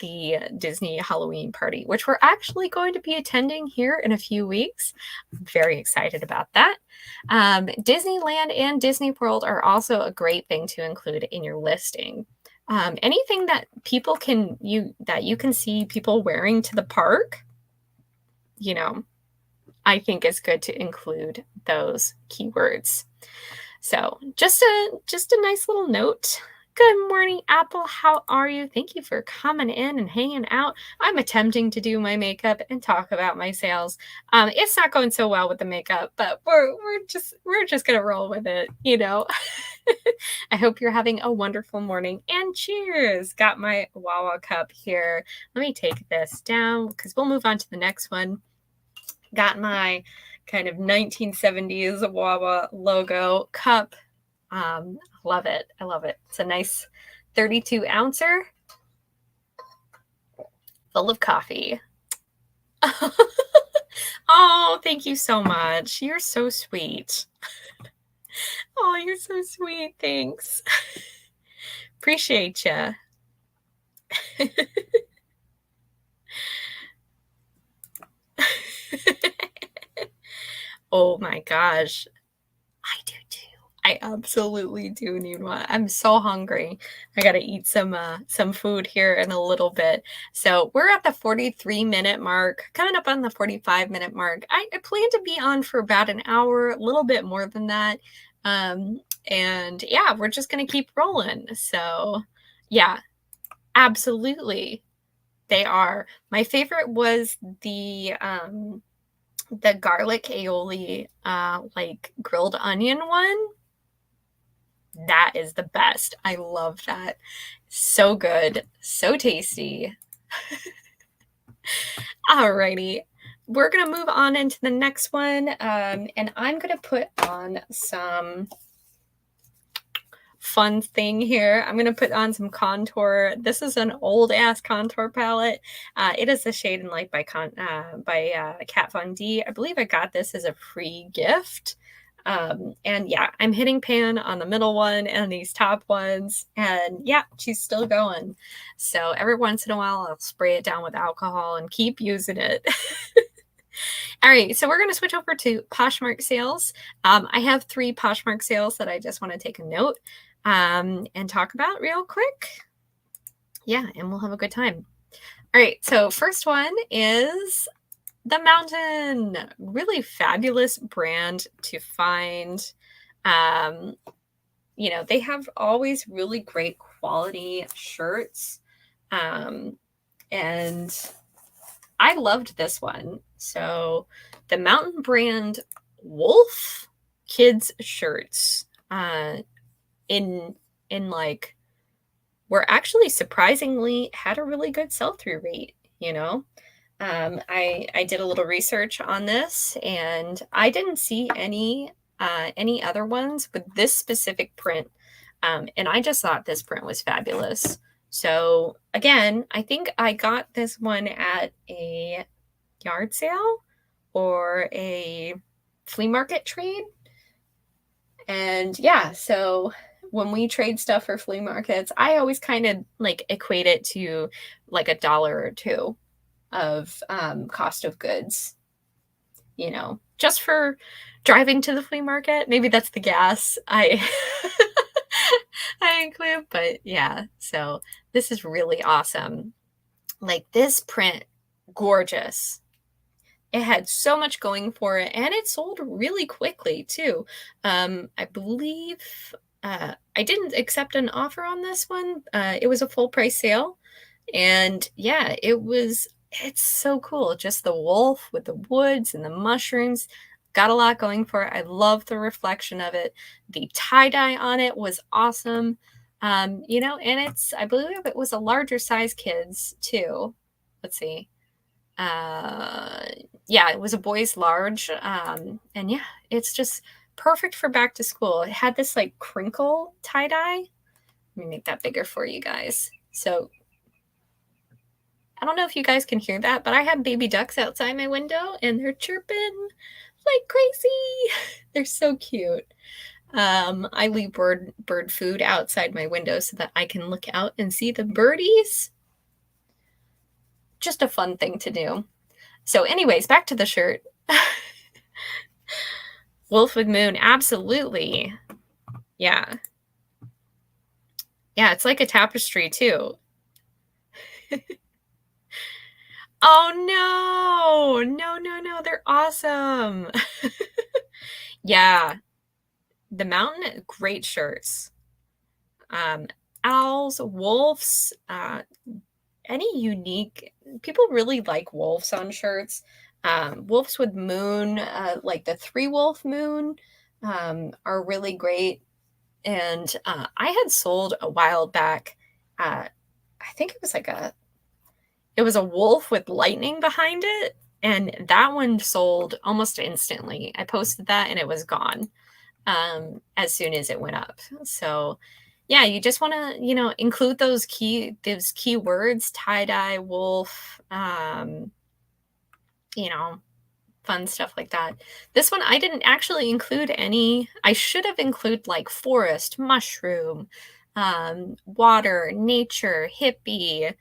the Disney Halloween party, which we're actually going to be attending here in a few weeks. I'm very excited about that. Disneyland and Disney World are also a great thing to include in your listing. Anything that you can see people wearing to the park, I think is good to include those keywords. So just a nice little note. Good morning, Apple. How are you? Thank you for coming in and hanging out. I'm attempting to do my makeup and talk about my sales. It's not going so well with the makeup, but we're just gonna roll with it, I hope you're having a wonderful morning and cheers. Got my Wawa cup here. Let me take this down because we'll move on to the next one. Got my kind of 1970s Wawa logo cup. Love it. I love it. It's a nice 32 ouncer full of coffee. Oh, thank you so much. You're so sweet. Oh, you're so sweet. Thanks. Appreciate you. Oh my gosh. I do too. I absolutely do need one. I'm so hungry. I gotta eat some food here in a little bit. So we're at the 43-minute mark, coming up on the 45-minute mark. I plan to be on for about an hour, a little bit more than that. And yeah, we're just gonna keep rolling. So yeah, absolutely. They are. My favorite was the garlic aioli, like grilled onion one. That is the best. I love that. So good. So tasty. Alrighty. We're going to move on into the next one. And I'm going to put on some fun thing here. I'm going to put on some contour. This is an old ass contour palette. It is the Shade and Light by Kat Von D. I believe I got this as a free gift. And yeah, I'm hitting pan on the middle one and these top ones. And yeah, she's still going. So every once in a while, I'll spray it down with alcohol and keep using it. All right, so we're going to switch over to Poshmark sales. I have 3 Poshmark sales that I just want to take a note and talk about real quick. Yeah, and we'll have a good time. All right, so first one is The Mountain. Really fabulous brand to find. They have always really great quality shirts. And I loved this one. So the Mountain brand Wolf kids shirts. in like, were actually surprisingly had a really good sell-through rate, you know? I did a little research on this, and I didn't see any other ones with this specific print. And I just thought this print was fabulous. So again, I think I got this one at a yard sale or a flea market trade. And yeah, so when we trade stuff for flea markets, I always kind of like equate it to like $1 or $2 of cost of goods, you know, just for driving to the flea market. Maybe that's the gas I I include, but yeah. So this is really awesome. Like this print, gorgeous. It had so much going for it, and it sold really quickly too. I believe I didn't accept an offer on this one. It was a full price sale, and yeah, it's so cool. Just the wolf with the woods and the mushrooms. Got a lot going for it. I love the reflection of it. The tie-dye on it was awesome. You know, and I believe it was a larger size kids too. Let's see. Uh, yeah, it was a boys large. And yeah, it's just perfect for back to school. It had this like crinkle tie-dye. Let me make that bigger for you guys. So I don't know if you guys can hear that, but I have baby ducks outside my window and they're chirping like crazy. They're so cute. I leave bird food outside my window so that I can look out and see the birdies. Just a fun thing to do. So anyways, back to the shirt. Wolf with moon, absolutely. Yeah. Yeah, it's like a tapestry too. Oh no, no, no, no, they're awesome. Yeah, the mountain, great shirts. Owls, wolves, any unique, people really like wolves on shirts. Wolves with moon, like the 3 wolf moon, are really great. And I had sold a while back, I think it was like it was a wolf with lightning behind it. And that one sold almost instantly. I posted that and it was gone as soon as it went up. So yeah, you just want to, you know, include those keywords, tie-dye, wolf, you know, fun stuff like that. This one, I didn't actually include any. I should have included like forest, mushroom, water, nature, hippie.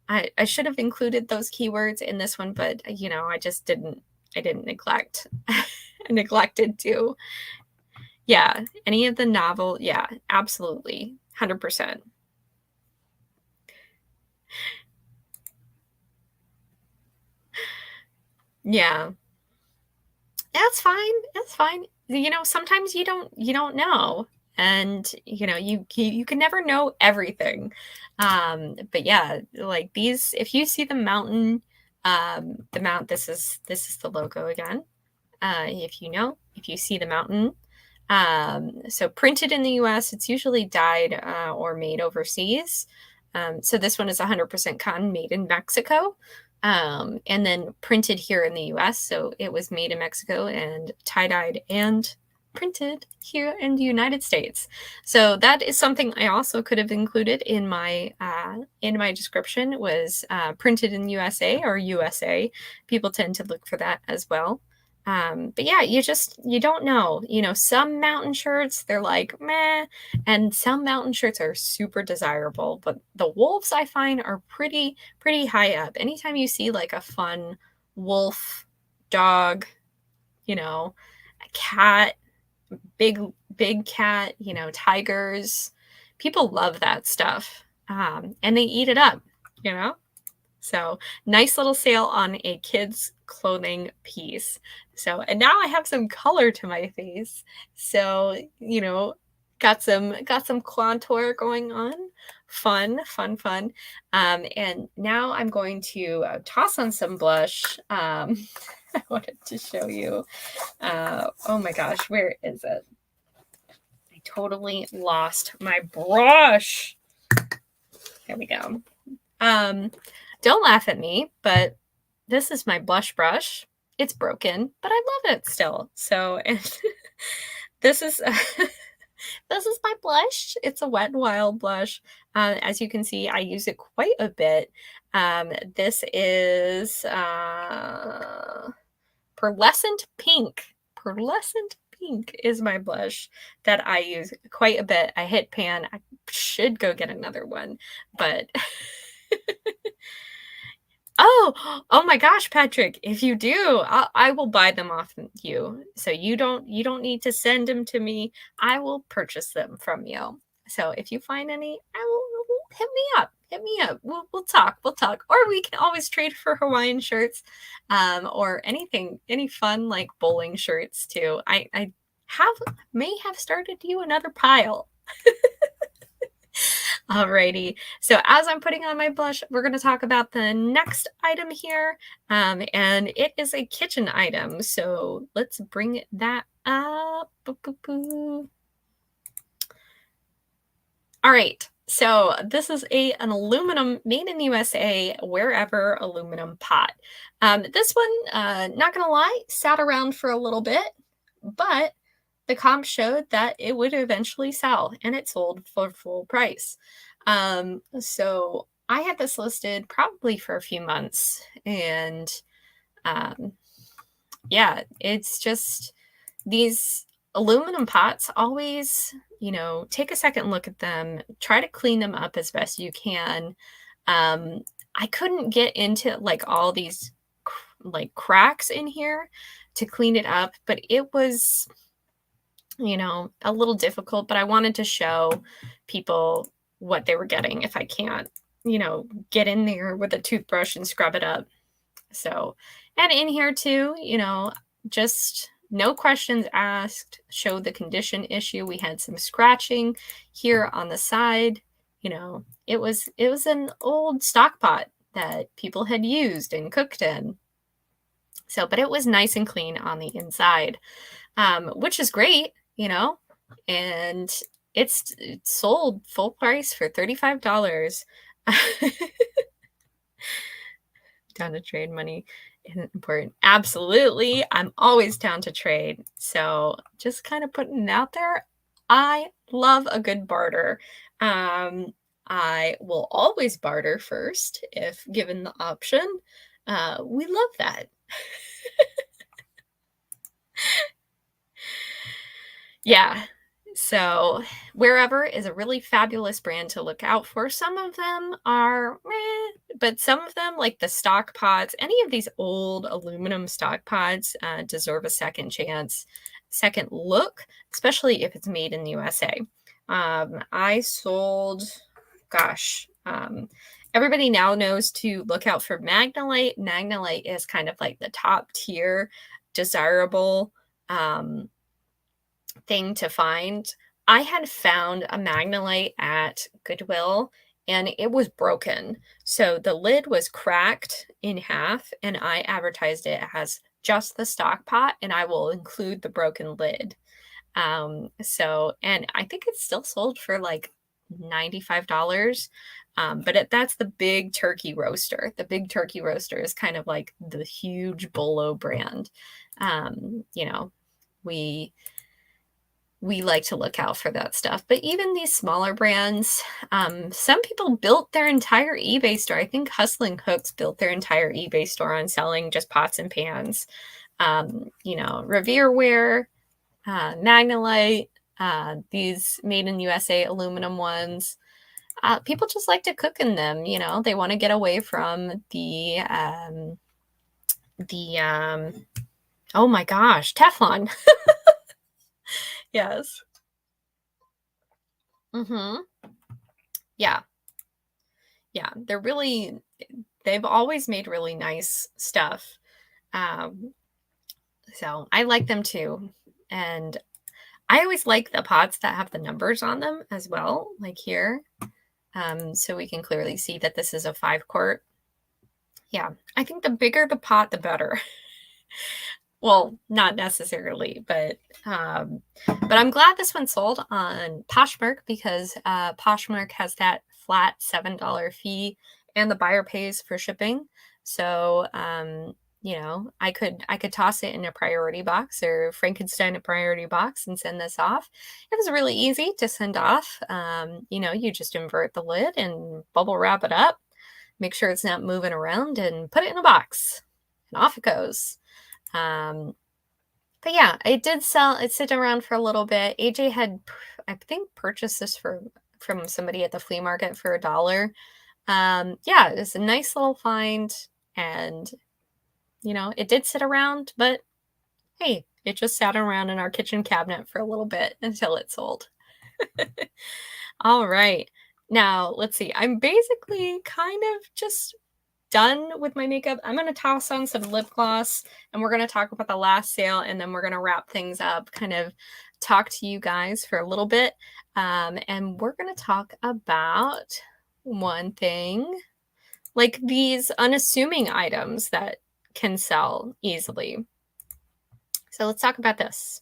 I should have included those keywords in this one, but you know, I just didn't. I didn't neglect. I neglected to. Yeah, any of the novel. Yeah, absolutely, 100%. Yeah, that's fine. That's fine. You know, sometimes you don't know. And you know, you can never know everything. But yeah, like these, if you see the mount, this is the logo again. If you see the mountain, so printed in the US, it's usually dyed or made overseas. So this one is 100% cotton made in Mexico. And then printed here in the US. So it was made in Mexico and tie-dyed and printed here in the United States. So that is something I also could have included in my description, was printed in USA or USA. People tend to look for that as well. But yeah, you don't know. You know, some mountain shirts, they're like meh, and some mountain shirts are super desirable. But the wolves, I find, are pretty high up. Anytime you see like a fun wolf, dog, you know, a cat, big cat, you know, tigers, people love that stuff, and they eat it up, you know. So nice little sale on a kids clothing piece. So, and now I have some color to my face. So, you know, got some contour going on. Fun, fun, fun. And now I'm going to toss on some blush. I wanted to show you. Oh my gosh, where is it? I totally lost my brush. There we go. Don't laugh at me, but this is my blush brush. It's broken, but I love it still. So, and this is this is my blush. It's a Wet n Wild blush. As you can see, I use it quite a bit. This is Pearlescent Pink. Pearlescent Pink is my blush that I use quite a bit. I hit pan. I should go get another one, but oh my gosh, Patrick, if you do, I will buy them off you. So you don't need to send them to me. I will purchase them from you. So if you find any, hit me up. Hit me up. We'll talk. Or we can always trade for Hawaiian shirts, or anything, any fun like bowling shirts too. I may have started you another pile. Alrighty, so as I'm putting on my blush, we're going to talk about the next item here, and it is a kitchen item. So let's bring that up. All right, so this is an aluminum, made in USA, wherever aluminum pot. This one, not gonna lie, sat around for a little bit, but the comp showed that it would eventually sell, and it sold for full price. So I had this listed probably for a few months, and yeah, it's just these aluminum pots always, take a second look at them, try to clean them up as best you can. I couldn't get into like all these like cracks in here to clean it up, but it was, a little difficult, but I wanted to show people what they were getting if I can't, get in there with a toothbrush and scrub it up. So, and in here too, just no questions asked, show the condition issue. We had some scratching here on the side. It was an old stock pot that people had used and cooked in. So, but it was nice and clean on the inside, which is great, and it's sold full price for $35. Down to trade money isn't important. Absolutely. I'm always down to trade. So just kind of putting it out there. I love a good barter. I will always barter first if given the option. We love that. Yeah. So Wherever is a really fabulous brand to look out for. Some of them are, but some of them, like the stock pots, any of these old aluminum stock pots, deserve a second chance, second look, especially if it's made in the USA. I sold, everybody now knows to look out for Magnolite. Magnolite is kind of like the top tier, desirable thing to find. I had found a Magnolite at Goodwill and it was broken. So the lid was cracked in half and I advertised it as just the stock pot and I will include the broken lid. And I think it's still sold for like $95. But that's the Big Turkey Roaster. The Big Turkey Roaster is kind of like the huge Bolo brand. We like to look out for that stuff. But even these smaller brands, some people built their entire eBay store. I think Hustling Hooks built their entire eBay store on selling just pots and pans. Revereware, Magnolite, these made in USA aluminum ones. People just like to cook in them. They want to get away from the oh my gosh, Teflon. Yes. Yeah. Yeah. They've always made really nice stuff. So I like them too. And I always like the pots that have the numbers on them as well, like here. So we can clearly see that this is a 5-quart. Yeah. I think the bigger the pot, the better. Well, not necessarily, but I'm glad this one sold on Poshmark because Poshmark has that flat $7 fee and the buyer pays for shipping. So I could toss it in a priority box or Frankenstein a priority box and send this off. It was really easy to send off. You just invert the lid and bubble wrap it up, make sure it's not moving around, and put it in a box, and off it goes. But yeah, it did sell. It sit around for a little bit. AJ had, I think, purchased this from somebody at the flea market for $1. Yeah, it's a nice little find, and it did sit around, but hey, it just sat around in our kitchen cabinet for a little bit until it sold. All right. Now, let's see. I'm basically kind of just done with my makeup. I'm going to toss on some lip gloss, and we're going to talk about the last sale, and then we're going to wrap things up, kind of talk to you guys for a little bit. And we're going to talk about one thing, like these unassuming items that can sell easily. So let's talk about this.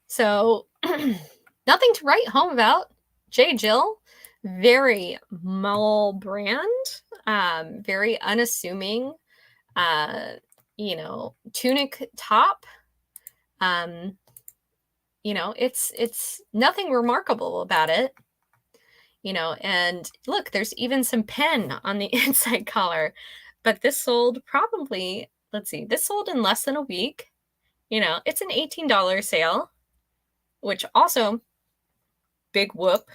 So nothing to write home about. J. Jill, very mall brand, very unassuming, tunic top. It's nothing remarkable about it. And look, there's even some pen on the inside collar, but this sold probably, let's see, this sold in less than a week. It's an $18 sale, which also big whoop.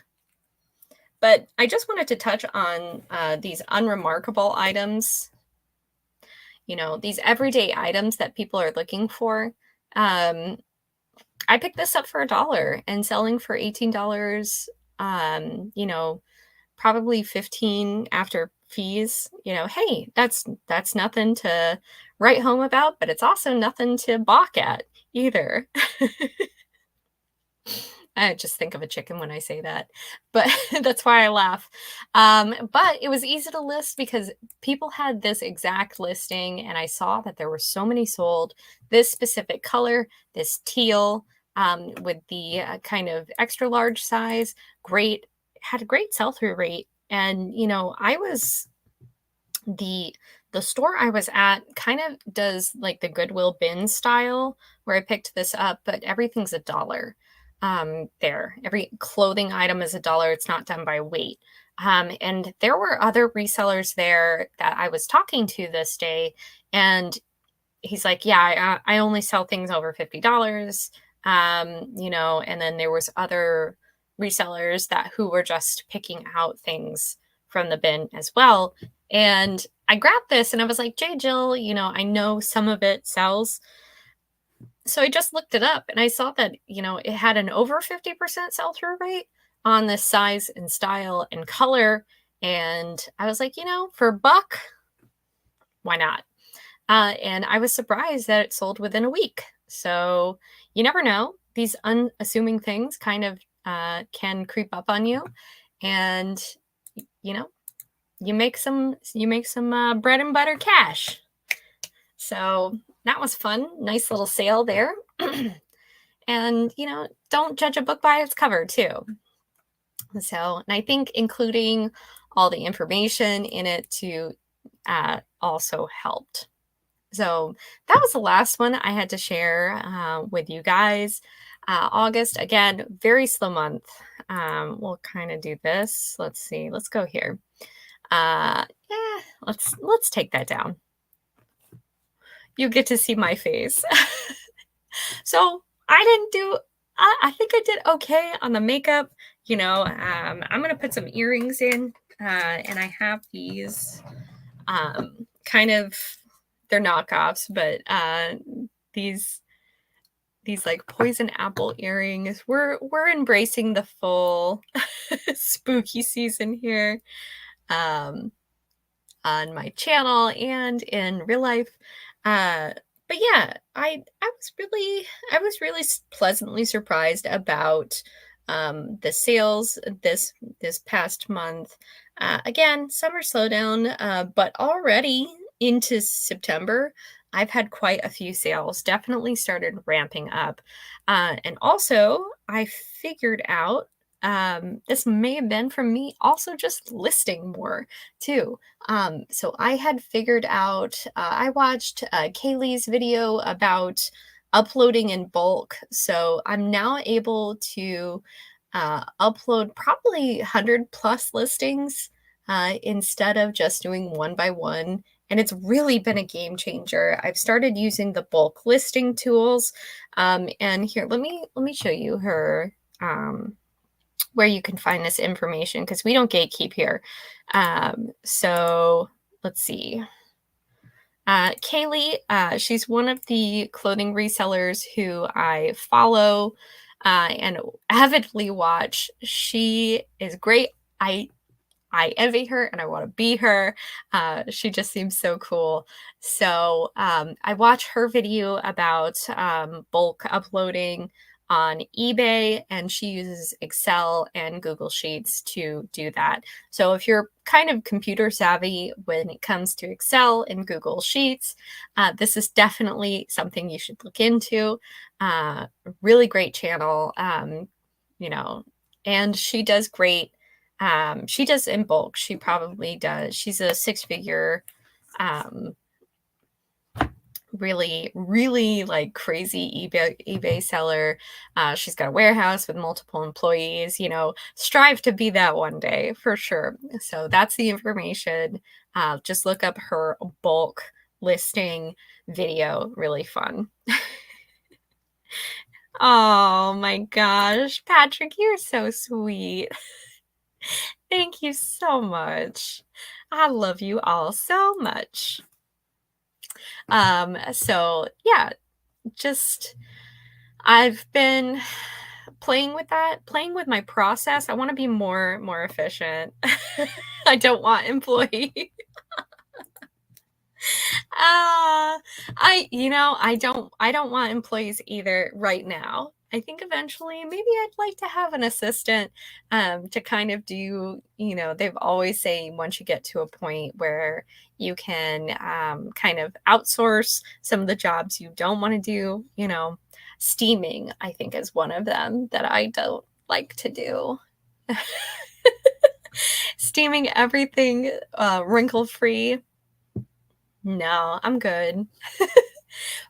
But I just wanted to touch on these unremarkable items, these everyday items that people are looking for. I picked this up for $1 and selling for $18, probably 15 after fees. Hey, that's nothing to write home about, but it's also nothing to balk at either. I just think of a chicken when I say that, but that's why I laugh. But it was easy to list because people had this exact listing, and I saw that there were so many sold. This specific color, this teal, with the kind of extra large size, had a great sell-through rate. And I was the store I was at kind of does like the Goodwill bin style where I picked this up, but everything's $1. There, every clothing item is $1. It's not done by weight. And there were other resellers there that I was talking to this day, and he's like, yeah, I only sell things over $50. And then there was other resellers who were just picking out things from the bin as well. And I grabbed this and I was like, J. Jill, I know some of it sells. So I just looked it up and I saw that, it had an over 50% sell-through rate on this size and style and color. And I was like, for $1, why not? And I was surprised that it sold within a week. So you never know. These unassuming things kind of can creep up on you. And, you make some bread and butter cash. So that was fun. Nice little sale there. And, don't judge a book by its cover too. So, and I think including all the information in it too also helped. So that was the last one I had to share with you guys. August, again, very slow month. We'll kind of do this. Let's see. Let's go here. Let's take that down. You get to see my face. So I think I did okay on the makeup. I'm going to put some earrings in, and I have these kind of, they're knockoffs, but these like poison apple earrings. We're embracing the full spooky season here on my channel and in real life. But yeah, I was really pleasantly surprised about the sales this past month. Again, summer slowdown, but already into September, I've had quite a few sales, definitely started ramping up. And also, I figured out this may have been from me also just listing more too. So I had figured out, I watched Kaylee's video about uploading in bulk. So I'm now able to upload probably 100 plus listings instead of just doing one by one, and it's really been a game changer. I've started using the bulk listing tools. And here, let me show you her where you can find this information because we don't gatekeep here. So let's see. Kaylee, she's one of the clothing resellers who I follow and avidly watch. She is great. I envy her and I want to be her. She just seems so cool. So I watch her video about bulk uploading on eBay, and she uses Excel and Google Sheets to do that. So if you're kind of computer savvy when it comes to Excel and Google Sheets, this is definitely something you should look into. Really great channel, you know, and she does great. She does in bulk. She probably does. She's a six-figure, um, really, really like crazy eBay seller. She's got a warehouse with multiple employees. Strive to be that one day for sure. So that's the information. Just look up her bulk listing video. Really fun. Oh my gosh, Patrick, you're so sweet. Thank you so much. I love you all so much. So yeah, just I've been playing with that, playing with my process. I want to be more efficient. I don't want employee. I don't want employees either right now. I think eventually maybe I'd like to have an assistant to kind of do, they've always say once you get to a point where you can kind of outsource some of the jobs you don't want to do, steaming, I think is one of them that I don't like to do. Steaming everything wrinkle free. No, I'm good.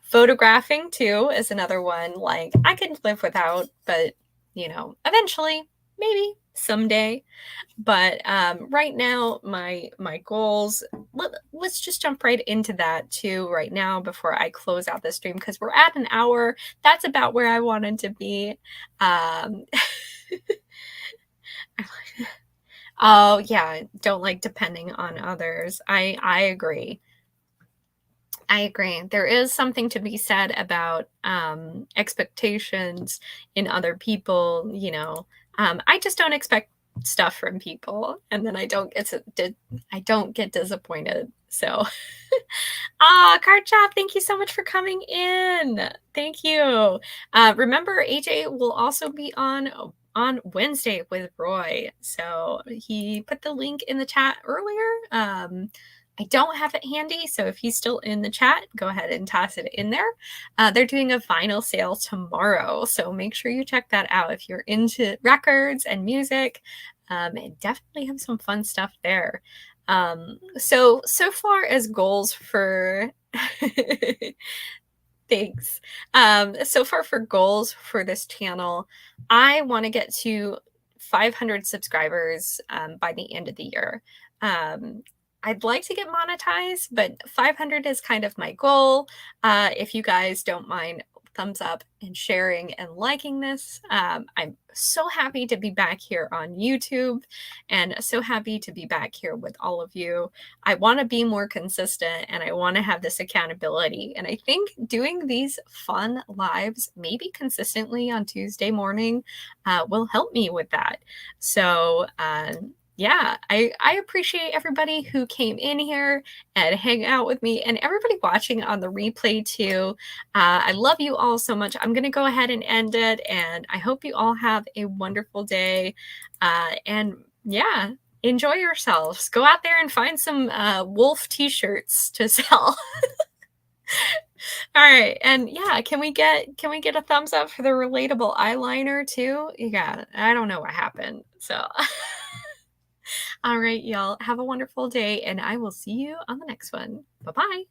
Photographing too is another one. Like I can live without, but eventually, maybe someday. But right now, my goals. Let's just jump right into that too right now before I close out the stream because we're at an hour. That's about where I wanted to be. Oh yeah, don't like depending on others. I agree. I agree. There is something to be said about expectations in other people. I just don't expect stuff from people, and then I don't get disappointed. So, Card Shop, thank you so much for coming in. Thank you. Remember, AJ will also be on Wednesday with Roy. So he put the link in the chat earlier. I don't have it handy, so if he's still in the chat, go ahead and toss it in there. They're doing a vinyl sale tomorrow, so make sure you check that out if you're into records and music. And definitely have some fun stuff there. So far as goals for thanks. So far for goals for this channel, I want to get to 500 subscribers by the end of the year. I'd like to get monetized, but 500 is kind of my goal. If you guys don't mind, thumbs up and sharing and liking this. I'm so happy to be back here on YouTube and so happy to be back here with all of you. I want to be more consistent and I want to have this accountability. And I think doing these fun lives, maybe consistently on Tuesday morning, will help me with that. So, yeah, I appreciate everybody who came in here and hang out with me and everybody watching on the replay too. I love you all so much. I'm going to go ahead and end it, and I hope you all have a wonderful day. And yeah, enjoy yourselves. Go out there and find some wolf t-shirts to sell. All right. And yeah, can we get a thumbs up for the relatable eyeliner too? Yeah, I don't know what happened. So all right, y'all. Have a wonderful day and I will see you on the next one. Bye-bye.